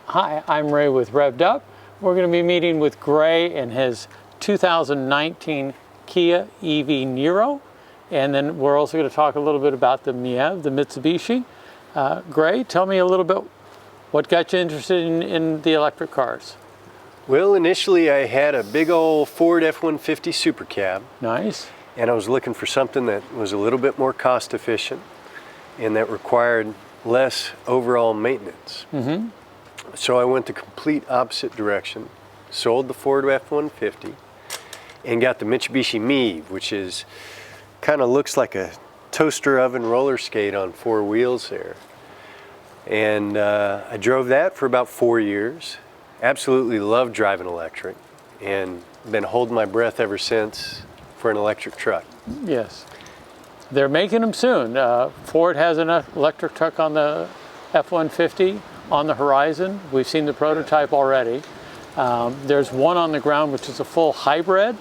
Hi, I'm Ray with REV'D Up. We're going to be meeting with Gray in his 2019 Kia EV Niro. And then we're also going to talk a little bit about the MiEV, the Mitsubishi. Gray, tell me a little bit what got you interested in the electric cars. Well, initially I had a big old Ford F-150 Super Cab. Nice. And I was looking for something that was a little bit more cost efficient and that required less overall maintenance. So I went the complete opposite direction, sold the Ford F-150 and got the Mitsubishi MiEV, which is kind of looks like a toaster oven roller skate on four wheels there. And I drove that for about 4 years. Absolutely loved driving electric and been holding my breath ever since for an electric truck. Yes. They're making them soon. Ford has an electric truck on the F-150 on the horizon. We've seen the prototype already. There's one on the ground which is a full hybrid,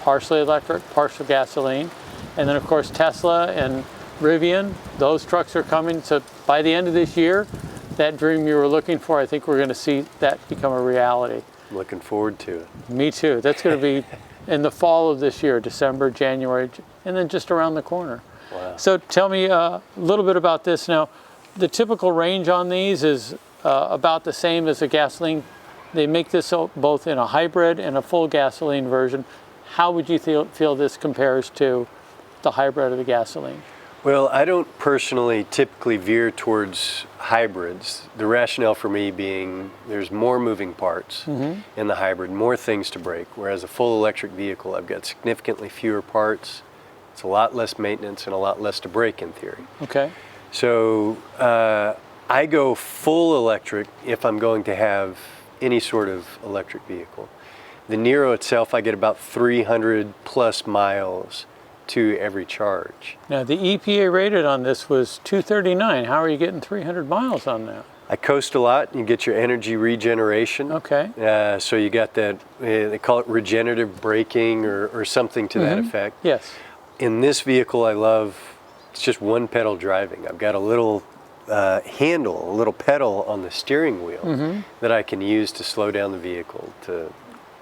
partially electric, partial gasoline. And then of course Tesla and REV'D, those trucks are coming. So by the end of this year, that dream you were looking for, I think we're going to see that become a reality. Looking forward to it. Me too. That's going to be in the fall of this year, December, January, and then just around the corner. Wow. So tell me a little bit about this. Now, the typical range on these is about the same as a gasoline. They make this both in a hybrid and a full gasoline version. How would you feel this compares to the hybrid or the gasoline? Well, I don't personally typically veer towards hybrids. The rationale for me being there's more moving parts in the hybrid, more things to break, whereas a full electric vehicle, I've got significantly fewer parts. It's a lot less maintenance and a lot less to break in theory. Okay. So I go full electric if I'm going to have any sort of electric vehicle. The Niro itself, I get about 300 plus miles to every charge. Now the EPA rated on this was 239. How are you getting 300 miles on that? I coast a lot. You get your energy regeneration. Okay. So you got that, they call it regenerative braking or something to that effect. Yes. In this vehicle I love, it's just one pedal driving. I've got a little handle, a little pedal on the steering wheel that I can use to slow down the vehicle, to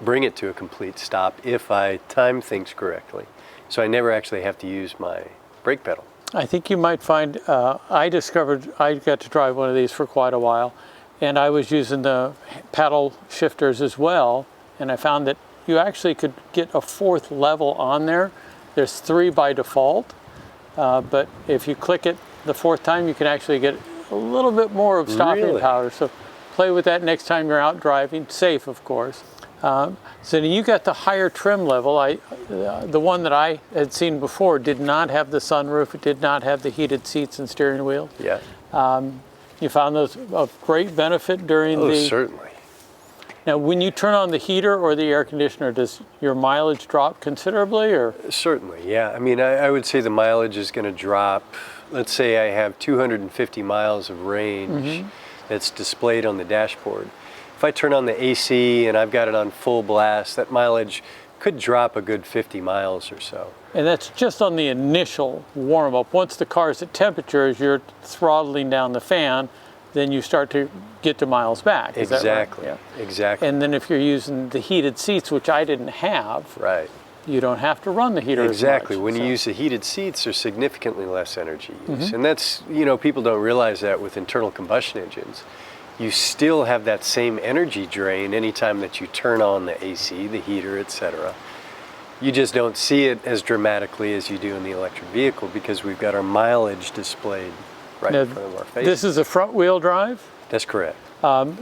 bring it to a complete stop if I time things correctly. So I never actually have to use my brake pedal. I think you might find, I got to drive one of these for quite a while, and I was using the paddle shifters as well, and I found that you actually could get a fourth level on there. There's 3 by default, but if you click it the 4th time, you can actually get a little bit more of stopping power. So play with that next time you're out driving, safe of course. So you got the higher trim level. The one that I had seen before did not have the sunroof. It did not have the heated seats and steering wheel. Yeah. You found those of great benefit during Oh, certainly. Now, when you turn on the heater or the air conditioner, does your mileage drop considerably, or? Certainly, yeah. I mean, I would say the mileage is going to drop. Let's say I have 250 miles of range that's displayed on the dashboard. If I turn on the AC and I've got it on full blast, that mileage could drop a good 50 miles or so. And that's just on the initial warm-up. Once the car's at temperature, as you're throttling down the fan, then you start to get to miles back. Is Exactly, that right? Yeah. exactly. And then if you're using the heated seats, which I didn't have, right, you don't have to run the heater exactly. as much. When you use the heated seats, there's significantly less energy use. And that's, you know, people don't realize that with internal combustion engines. You still have that same energy drain anytime that you turn on the AC, the heater, etc. You just don't see it as dramatically as you do in the electric vehicle because we've got our mileage displayed right in front of our face. This is a front-wheel drive? That's correct.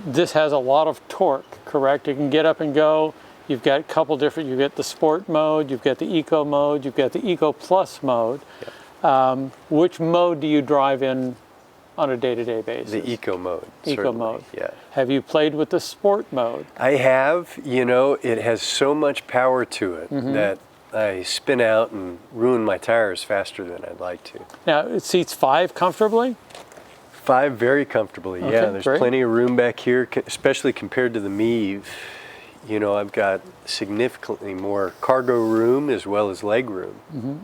This has a lot of torque, correct? It can get up and go. You've got a couple different, you've got the sport mode, you've got the eco mode, you've got the eco plus mode. Yep. Which mode do you drive in on a day-to-day basis? The eco mode. Eco certainly. mode. Yeah. Have you played with the sport mode? I have. You know, it has so much power to it that I spin out and ruin my tires faster than I'd like to. Now, it seats 5 comfortably? 5 very comfortably, Okay, yeah. There's great. plenty of room back here, especially compared to the MiEV. You know, I've got significantly more cargo room as well as leg room.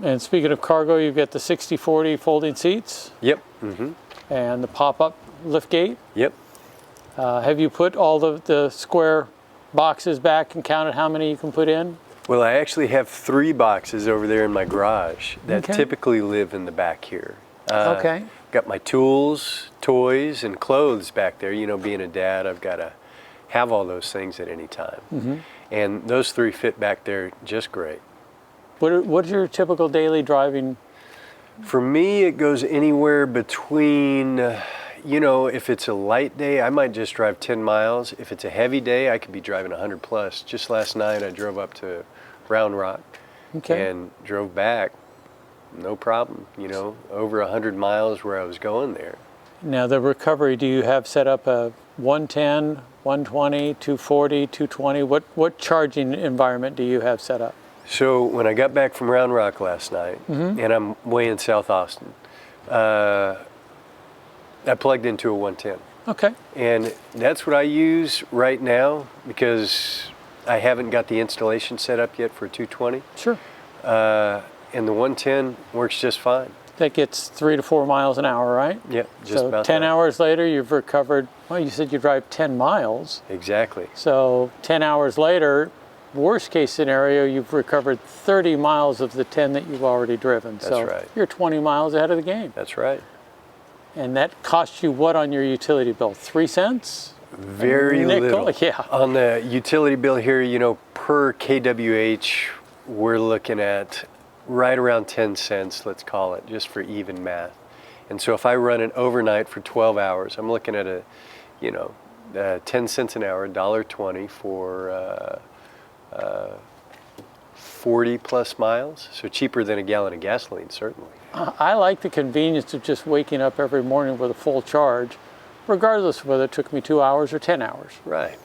And speaking of cargo, you've got the 60/40 folding seats Yep. and the pop-up lift gate. Yep. Have you put all the square boxes back and counted how many you can put in? Well, I actually have 3 boxes over there in my garage that Okay. typically live in the back here. Okay. Got my tools, toys, and clothes back there. You know, being a dad, I've got to have all those things at any time. Mm-hmm. And those 3 fit back there just great. What's your typical daily driving? For me, it goes anywhere between, you know, if it's a light day, I might just drive 10 miles. If it's a heavy day, I could be driving 100 plus. Just last night, I drove up to Round Rock and drove back, no problem, you know, over 100 miles where I was going there. Now the recovery, do you have set up a 110, 120, 240, 220? What charging environment do you have set up? So when I got back from Round Rock last night, Mm-hmm. and I'm way in South Austin, I plugged into a 110. Okay. And that's what I use right now because I haven't got the installation set up yet for 220. Sure. And the 110 works just fine. That gets 3 to 4 miles an hour, right? Yep, just So about 10 that. hours later, you've recovered, well, you said you drive 10 miles. Exactly. So 10 hours later, worst case scenario, you've recovered 30 miles of the 10 that you've already driven. That's so right. You're 20 miles ahead of the game. That's right. And that costs you what on your utility bill? 3 cents? Very Nickel? little. Yeah. On the utility bill here, you know, per kWh, we're looking at right around 10 cents, let's call it, just for even math. And so if I run it overnight for 12 hours, I'm looking at a, you know, 10 cents an hour, $1.20 for 40 plus miles. So cheaper than a gallon of gasoline, certainly. I like the convenience of just waking up every morning with a full charge, regardless of whether it took me 2 hours or 10 hours. Right.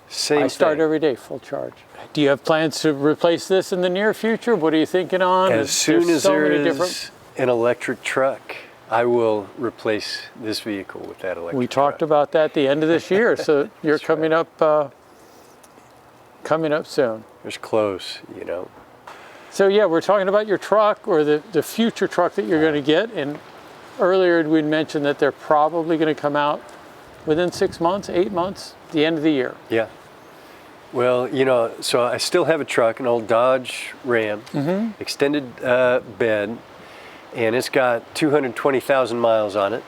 Same I start thing. every day full charge. Do you have plans to replace this in the near future? What are you thinking on? As soon There's as so there many is different. an electric truck, I will replace this vehicle with that electric We truck. talked about that at the end of this year, so you're coming up soon. It's close, you know. So yeah, we're talking about your truck or the future truck that you're going to get. And earlier we'd mentioned that they're probably going to come out within 6 months, 8 months, the end of the year. Yeah. Well, you know, so I still have a truck, an old Dodge Ram, extended bed, and it's got 220,000 miles on it.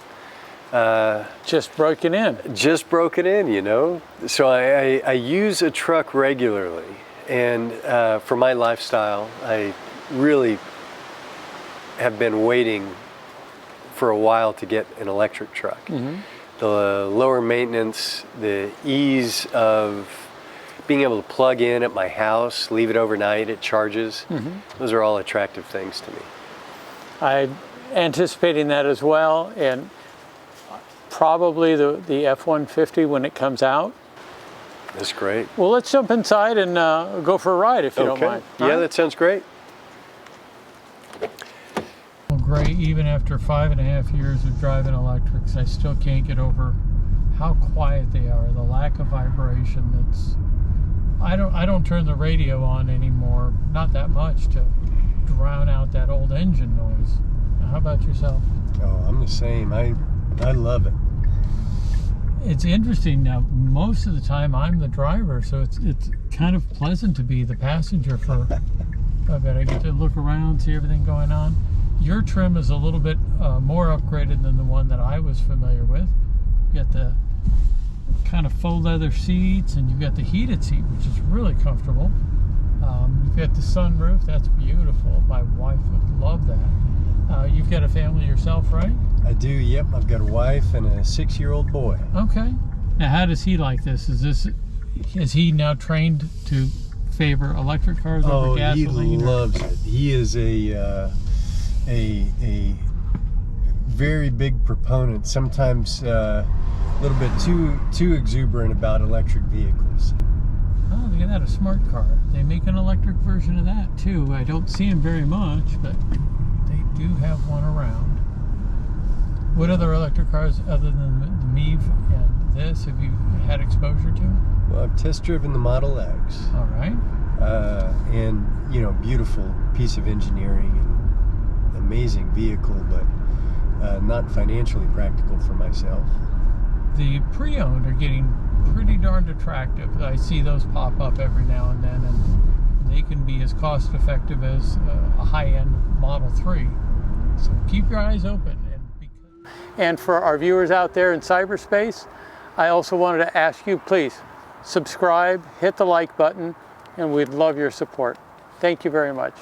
Just broken in. Just broken in, you know. So I use a truck regularly, and for my lifestyle, I really have been waiting for a while to get an electric truck. The lower maintenance, the ease of being able to plug in at my house, leave it overnight, it charges. Those are all attractive things to me. I'm anticipating that as well, and probably the F-150 when it comes out. That's great. Well, let's jump inside and go for a ride if you don't mind. Yeah, that sounds great. Well, great. Even after 5.5 years of driving electrics, I still can't get over how quiet they are. The lack of vibration. I don't turn the radio on anymore, not that much, to drown out that old engine noise. How about yourself? Oh, I'm the same. I love it. It's interesting now. Most of the time, I'm the driver, so it's kind of pleasant to be the passenger for a bit. I get to look around, see everything going on. Your trim is a little bit more upgraded than the one that I was familiar with. You got the kind of faux leather seats, and you've got the heated seat, which is really comfortable. You've got the sunroof. That's beautiful. My wife would love that. You've got a family yourself, right? I do, yep. I've got a wife and a 6-year-old boy. Okay. Now, how does he like this? Is he now trained to favor electric cars over gasoline? He loves it. He is a very big proponent, sometimes a little bit too exuberant about electric vehicles. Oh, look at that, a smart car. They make an electric version of that too. I don't see them very much, but they do have one around. What other electric cars other than the MiEV and this have you had exposure to? Well, I've test driven the Model X. All right. And, you know, beautiful piece of engineering and amazing vehicle, but not financially practical for myself. the pre-owned are getting pretty darned attractive. I see those pop up every now and then, and they can be as cost effective as a high-end Model 3. So keep your eyes open. And for our viewers out there in cyberspace, I also wanted to ask you, please subscribe, hit the like button, and we'd love your support. Thank you very much.